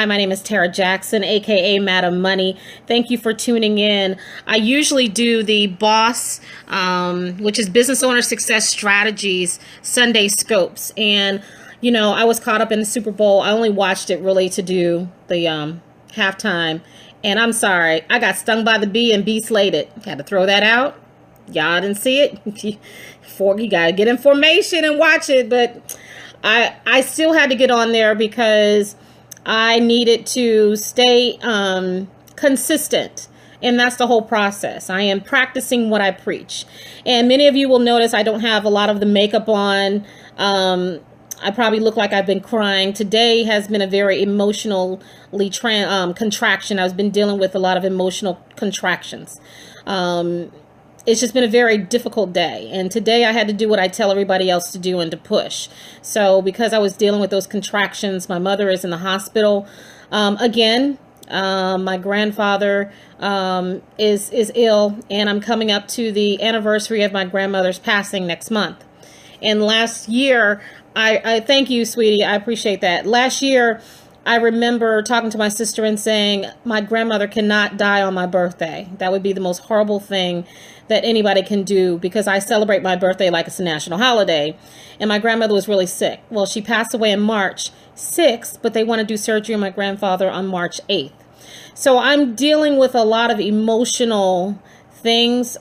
Hi, my name is Tarra Jackson, aka Madam Money. Thank you for tuning in. I usually do the BOSS, which is Business Owner Success Strategies, Sunday Scopes. And, you know, I was caught up in the Super Bowl. I only watched it really to do the halftime. And I'm sorry, I got stung by the bee and bee slated. Had to throw that out. Y'all didn't see it. You got to get information and watch it. But I still had to get on there because I needed to stay consistent. And that's the whole process. I am practicing what I preach. And many of you will notice I don't have a lot of the makeup on. I probably look like I've been crying. Today has been a very emotionally contraction. I've been dealing with a lot of emotional contractions. It's just been a very difficult day. And today I had to do what I tell everybody else to do and to push. So because I was dealing with those contractions, my mother is in the hospital. Again, my grandfather is ill, and I'm coming up to the anniversary of my grandmother's passing next month. And last year, I thank you, sweetie. I appreciate that. Last year, I remember talking to my sister and saying, my grandmother cannot die on my birthday. That would be the most horrible thing that anybody can do, because I celebrate my birthday like it's a national holiday. And my grandmother was really sick. Well, she passed away on March 6th, but they want to do surgery on my grandfather on March 8th. So I'm dealing with a lot of emotional things,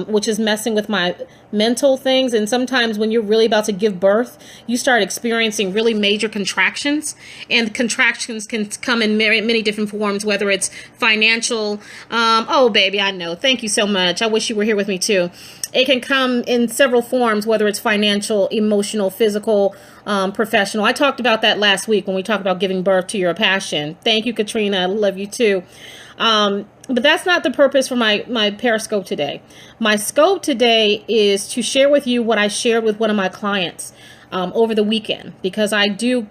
which is messing with my mental things. And sometimes when you're really about to give birth, you start experiencing really major contractions, and contractions can come in many different forms, whether it's financial. Oh, baby, I know. Thank you so much. I wish you were here with me too. It can come in several forms, whether it's financial, emotional, physical, professional. I talked about that last week when we talked about giving birth to your passion. Thank you, Katrina. I love you too. But that's not the purpose for my Periscope today. My scope today is to share with you what I shared with one of my clients over the weekend, because I do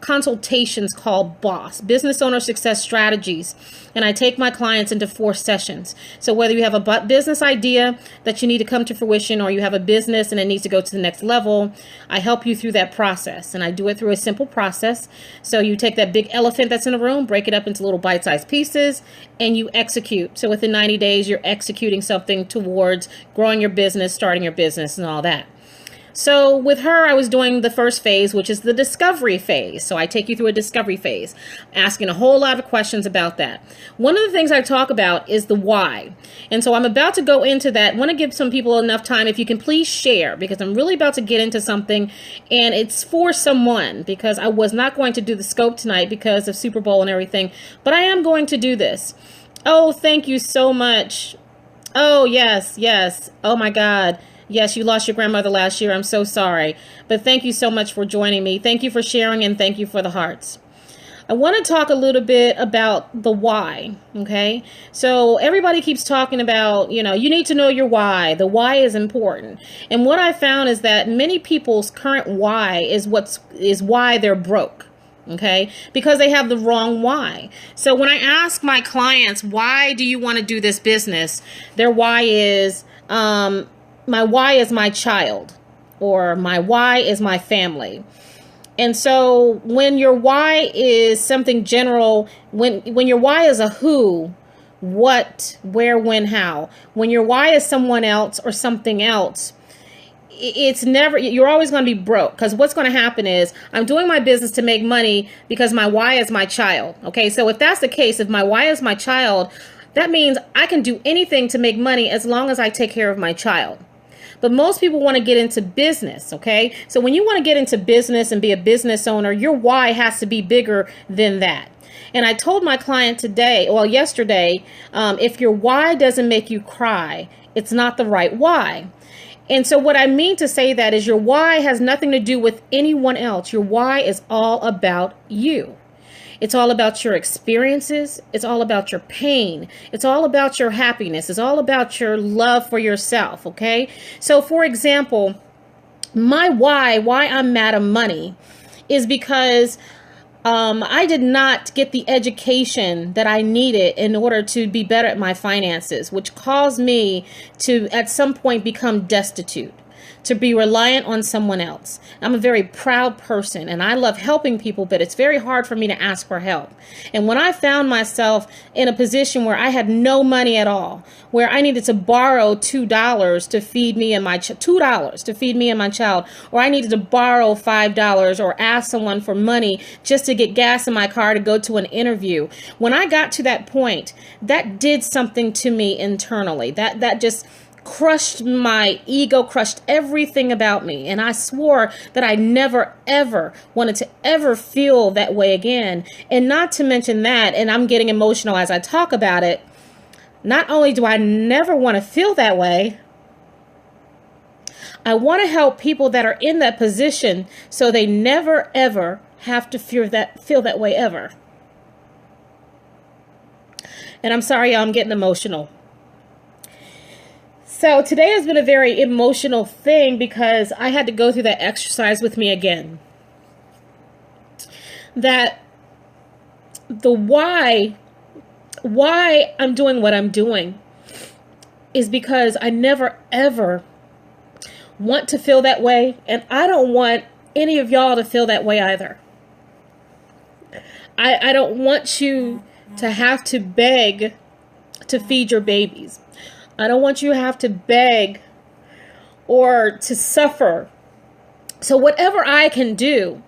consultations called BOSS, Business Owner Success Strategies, and I take my clients into 4 sessions. So whether you have a business idea that you need to come to fruition, or you have a business and it needs to go to the next level, I help you through that process, and I do it through a simple process. So you take that big elephant that's in a room, break it up into little bite-sized pieces, and you execute. So within 90 days, you're executing something towards growing your business, starting your business, and all that. So with her, I was doing the first phase, which is the discovery phase. So I take you through a discovery phase, asking a whole lot of questions about that. One of the things I talk about is the why. And so I'm about to go into that. I want to give some people enough time. If you can please share, because I'm really about to get into something, and it's for someone, because I was not going to do the scope tonight because of Super Bowl and everything, but I am going to do this. Oh, thank you so much. Oh, yes, yes. Oh my God. Yes, you lost your grandmother last year. I'm so sorry. But thank you so much for joining me. Thank you for sharing, and thank you for the hearts. I want to talk a little bit about the why, okay? So everybody keeps talking about, you need to know your why. The why is important. And what I found is that many people's current why is why they're broke. Okay, because they have the wrong why. So when I ask my clients, why do you want to do this business? Their why is, my why is my child, or my why is my family. And so when your why is something general, when your why is a who, what, where, when, how, when your why is someone else or something else, it's never, you're always going to be broke, because what's going to happen is I'm doing my business to make money because my why is my child. Okay, so if that's the case, if my why is my child, that means I can do anything to make money as long as I take care of my child. But most people want to get into business, okay? So when you want to get into business and be a business owner, your why has to be bigger than that. And I told my client yesterday, if your why doesn't make you cry, it's not the right why. And so what I mean to say that is your why has nothing to do with anyone else. Your why is all about you. It's all about your experiences. It's all about your pain. It's all about your happiness. It's all about your love for yourself, okay? So, for example, my why I'm Madam Money, is because I did not get the education that I needed in order to be better at my finances, which caused me to, at some point, become destitute. to be reliant on someone else. I'm a very proud person and I love helping people, but it's very hard for me to ask for help. And when I found myself in a position where I had no money at all, where I needed to borrow $2 to feed me and my $2 to feed me and my child, or I needed to borrow $5 or ask someone for money just to get gas in my car to go to an interview. When I got to that point, that did something to me internally. That just crushed my ego, crushed everything about me. And I swore that I never, ever wanted to ever feel that way again. And not to mention that, and I'm getting emotional as I talk about it, not only do I never want to feel that way, I want to help people that are in that position so they never, ever have to feel that way ever. And I'm sorry, I'm getting emotional. So today has been a very emotional thing because I had to go through that exercise with me again. That the why I'm doing what I'm doing is because I never ever want to feel that way, and I don't want any of y'all to feel that way either. I don't want you to have to beg to feed your babies. I don't want you to have to beg or to suffer. So whatever I can do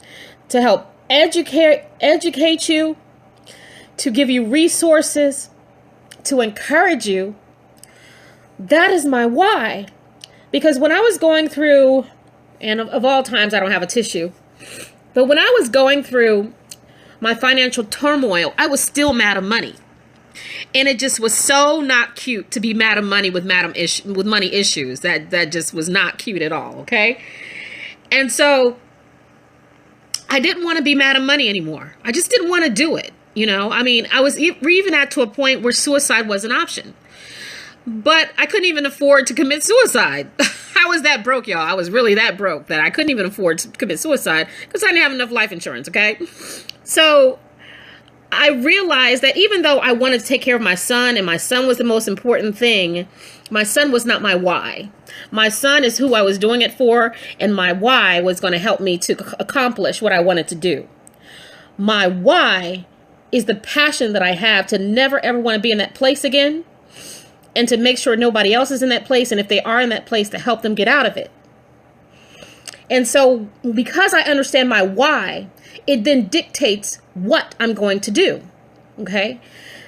to help educate you, to give you resources, to encourage you, that is my why. Because when I was going through, and of all times I don't have a tissue, but when I was going through my financial turmoil, I was still mad at money. And it just was so not cute to be mad at money with money issues. That just was not cute at all, okay? And so I didn't want to be mad at money anymore. I just didn't want to do it, you know? I mean, I was even at to a point where suicide was an option. But I couldn't even afford to commit suicide. I was that broke, y'all. I was really that broke that I couldn't even afford to commit suicide because I didn't have enough life insurance, okay? So I realized that even though I wanted to take care of my son, and my son was the most important thing, my son was not my why. My son is who I was doing it for, and my why was going to help me to accomplish what I wanted to do. My why is the passion that I have to never ever want to be in that place again, and to make sure nobody else is in that place, and if they are in that place, to help them get out of it. And so because I understand my why, it then dictates what I'm going to do. Okay.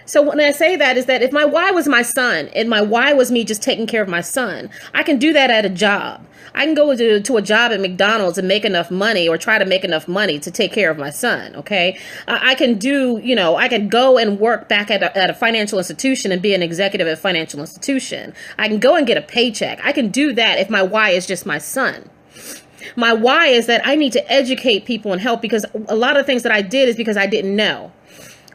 So when I say that is that if my why was my son and my why was me just taking care of my son, I can do that at a job. I can go to a job at McDonald's and make enough money, or try to make enough money to take care of my son. Okay. I can do, I can go and work back at a financial institution and be an executive at a financial institution. I can go and get a paycheck. I can do that if my why is just my son. My why is that I need to educate people and help, because a lot of things that I did is because I didn't know.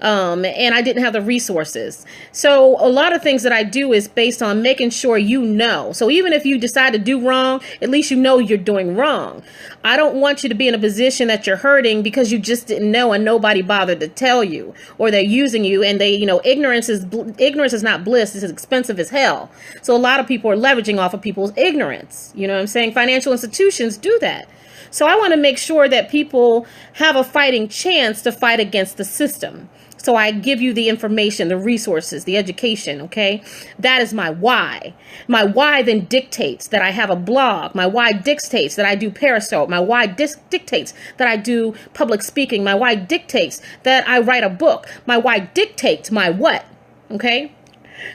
And I didn't have the resources. So a lot of things that I do is based on making sure you know. So even if you decide to do wrong, at least you know you're doing wrong. I don't want you to be in a position that you're hurting because you just didn't know and nobody bothered to tell you, or they're using you, and they, ignorance is not bliss. It's expensive as hell. So a lot of people are leveraging off of people's ignorance. You know what I'm saying? Financial institutions do that. So I want to make sure that people have a fighting chance to fight against the system. So I give you the information, the resources, the education, okay? That is my why. My why then dictates that I have a blog. My why dictates that I do Periscope. My why dictates that I do public speaking. My why dictates that I write a book. My why dictates my what, okay?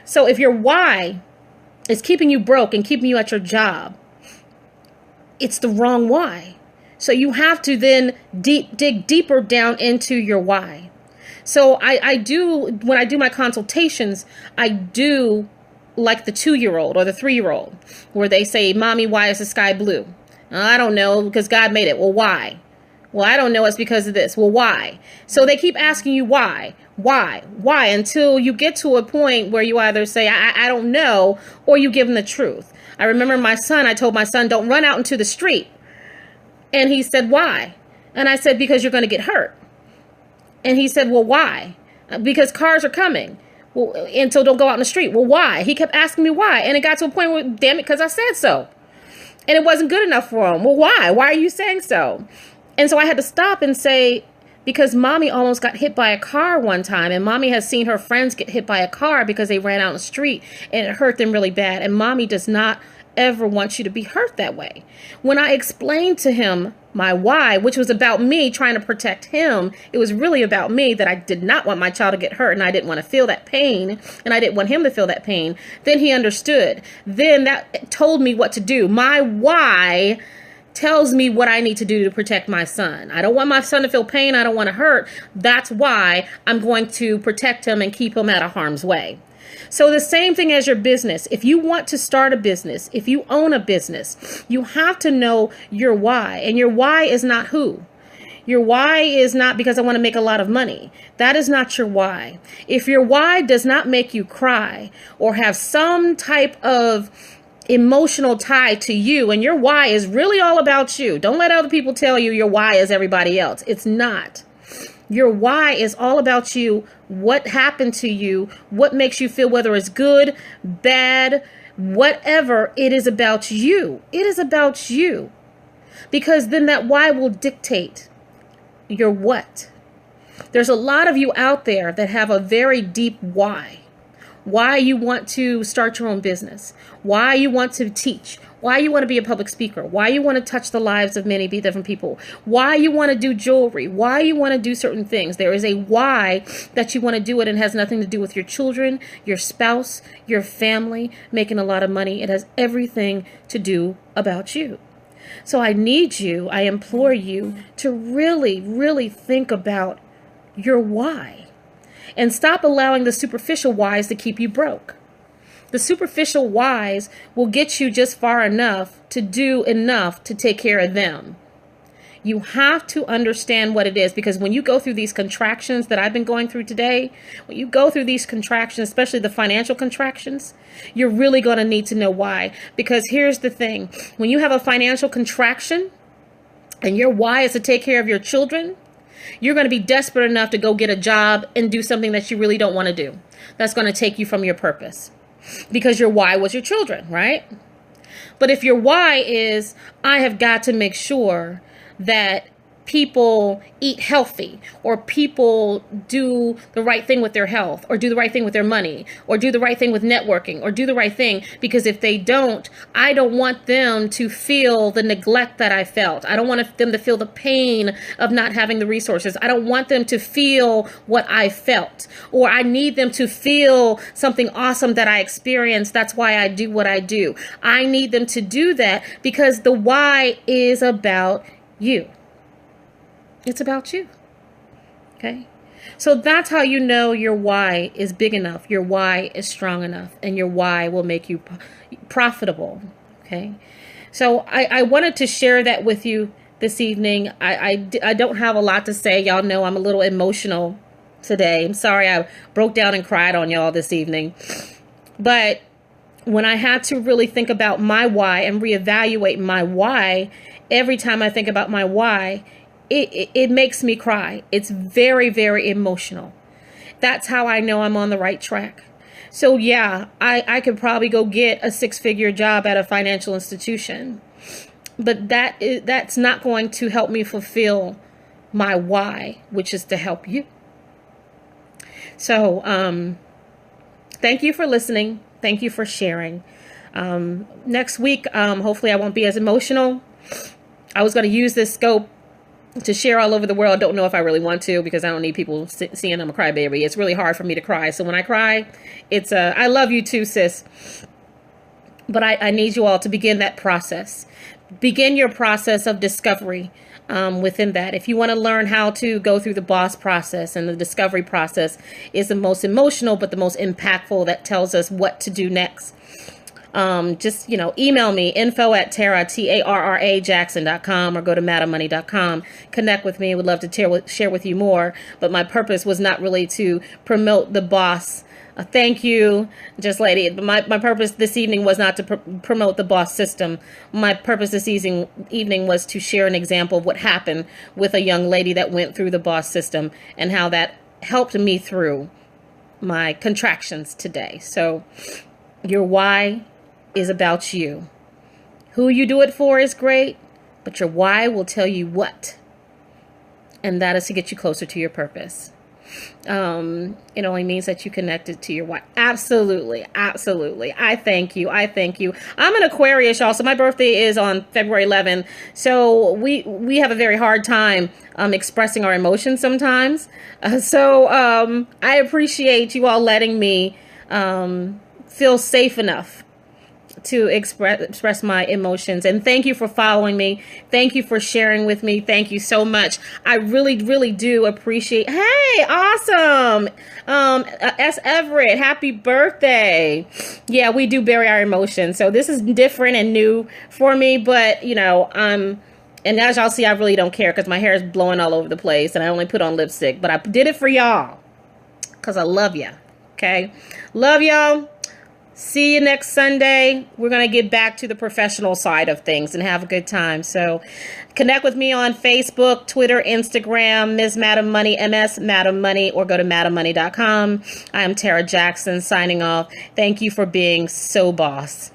So if your why is keeping you broke and keeping you at your job, it's the wrong why. So you have to then dig deeper down into your why. So I do, when I do my consultations, I do like the 2-year-old or the 3-year-old, where they say, "Mommy, why is the sky blue?" "I don't know, because God made it." "Well, why?" "Well, I don't know, it's because of this." "Well, why?" So they keep asking you why, until you get to a point where you either say, I don't know, or you give them the truth. I remember I told my son, "Don't run out into the street." And he said, "Why?" And I said, "Because you're going to get hurt." And he said, "Well, why?" "Because cars are coming." "Well, and so don't go out in the street." "Well, why?" He kept asking me why. And it got to a point where, damn it, because I said so. And it wasn't good enough for him. Well, why? Why are you saying so? And so I had to stop and say, because mommy almost got hit by a car one time, and mommy has seen her friends get hit by a car because they ran out in the street and it hurt them really bad. And mommy does not ever want you to be hurt that way. When I explained to him my why, which was about me trying to protect him, it was really about me, that I did not want my child to get hurt and I didn't want to feel that pain and I didn't want him to feel that pain. Then he understood. Then that told me what to do. My why tells me what I need to do to protect my son. I don't want my son to feel pain. I don't want to hurt. That's why I'm going to protect him and keep him out of harm's way. So the same thing as your business. If you want to start a business, if you own a business, you have to know your why. And your why is not who. Your why is not because I want to make a lot of money. That is not your why. If your why does not make you cry or have some type of emotional tie to you, and your why is really all about you. Don't let other people tell you your why is everybody else. It's not. Your why is all about you, what happened to you, what makes you feel, whether it's good, bad, whatever. It is about you. It is about you. Because then that why will dictate your what. There's a lot of you out there that have a very deep why. Why you want to start your own business, why you want to teach, why you want to be a public speaker, why you want to touch the lives of many different people, why you want to do jewelry, why you want to do certain things. There is a why that you want to do it, and has nothing to do with your children, your spouse, your family, making a lot of money. It has everything to do about you. So I need you, I implore you to really, really think about your why. And stop allowing the superficial whys to keep you broke. The superficial whys will get you just far enough to do enough to take care of them. You have to understand what it is, because when you go through these contractions that I've been going through today, when you go through these contractions, especially the financial contractions, you're really going to need to know why. Because here's the thing. When you have a financial contraction and your why is to take care of your children, you're going to be desperate enough to go get a job and do something that you really don't want to do. That's going to take you from your purpose, because your why was your children, right? But if your why is, I have got to make sure that people eat healthy, or people do the right thing with their health, or do the right thing with their money, or do the right thing with networking, or do the right thing, because if they don't, I don't want them to feel the neglect that I felt. I don't want them to feel the pain of not having the resources. I don't want them to feel what I felt, or I need them to feel something awesome that I experienced. That's why I do what I do. I need them to do that because the why is about you. It's about you. Okay? So that's how you know your why is big enough, your why is strong enough, and your why will make you profitable. Okay? So I wanted to share that with you this evening. I don't have a lot to say. Y'all know I'm a little emotional today. I'm sorry I broke down and cried on y'all this evening. But when I had to really think about my why and reevaluate my why, every time I think about my why, it makes me cry. It's very, very emotional. That's how I know I'm on the right track. So yeah, I could probably go get a 6-figure job at a financial institution, but that's not going to help me fulfill my why, which is to help you. So thank you for listening. Thank you for sharing. Next week, hopefully I won't be as emotional. I was going to use this scope to share all over the world. Don't know if I really want to, because I don't need people seeing I'm a crybaby. It's really hard for me to cry. So when I cry, it's I love you too, sis. But I need you all to begin that process. Begin your process of discovery within that. If you want to learn how to go through the boss process, and the discovery process is the most emotional, but the most impactful, that tells us what to do next. Just, email me, info@Tarra, Tarra Jackson.com, or go to madamoney.com. Connect with me. I would love to share with you more. But my purpose was not really to promote the boss. Thank you, Just Lady. But my purpose this evening was not to promote the boss system. My purpose this evening was to share an example of what happened with a young lady that went through the boss system, and how that helped me through my contractions today. So your why is about you. Who you do it for is great, but your why will tell you what. And that is to get you closer to your purpose. It only means that you connected to your why. Absolutely. Absolutely. I thank you. I thank you. I'm an Aquarius, y'all. So my birthday is on February 11th. So we have a very hard time expressing our emotions sometimes. I appreciate you all letting me feel safe enough to express my emotions. And thank you for following me. Thank you for sharing with me. Thank you so much. I really, really do appreciate. Hey, awesome. S. Everett, happy birthday. Yeah, we do bury our emotions. So this is different and new for me, but and as y'all see, I really don't care because my hair is blowing all over the place and I only put on lipstick, but I did it for y'all because I love ya. Okay. Love y'all. See you next Sunday. We're going to get back to the professional side of things and have a good time. So connect with me on Facebook, Twitter, Instagram, Ms. Madam Money, MS Madam Money, or go to madammoney.com. I am Tarra Jackson signing off. Thank you for being so boss.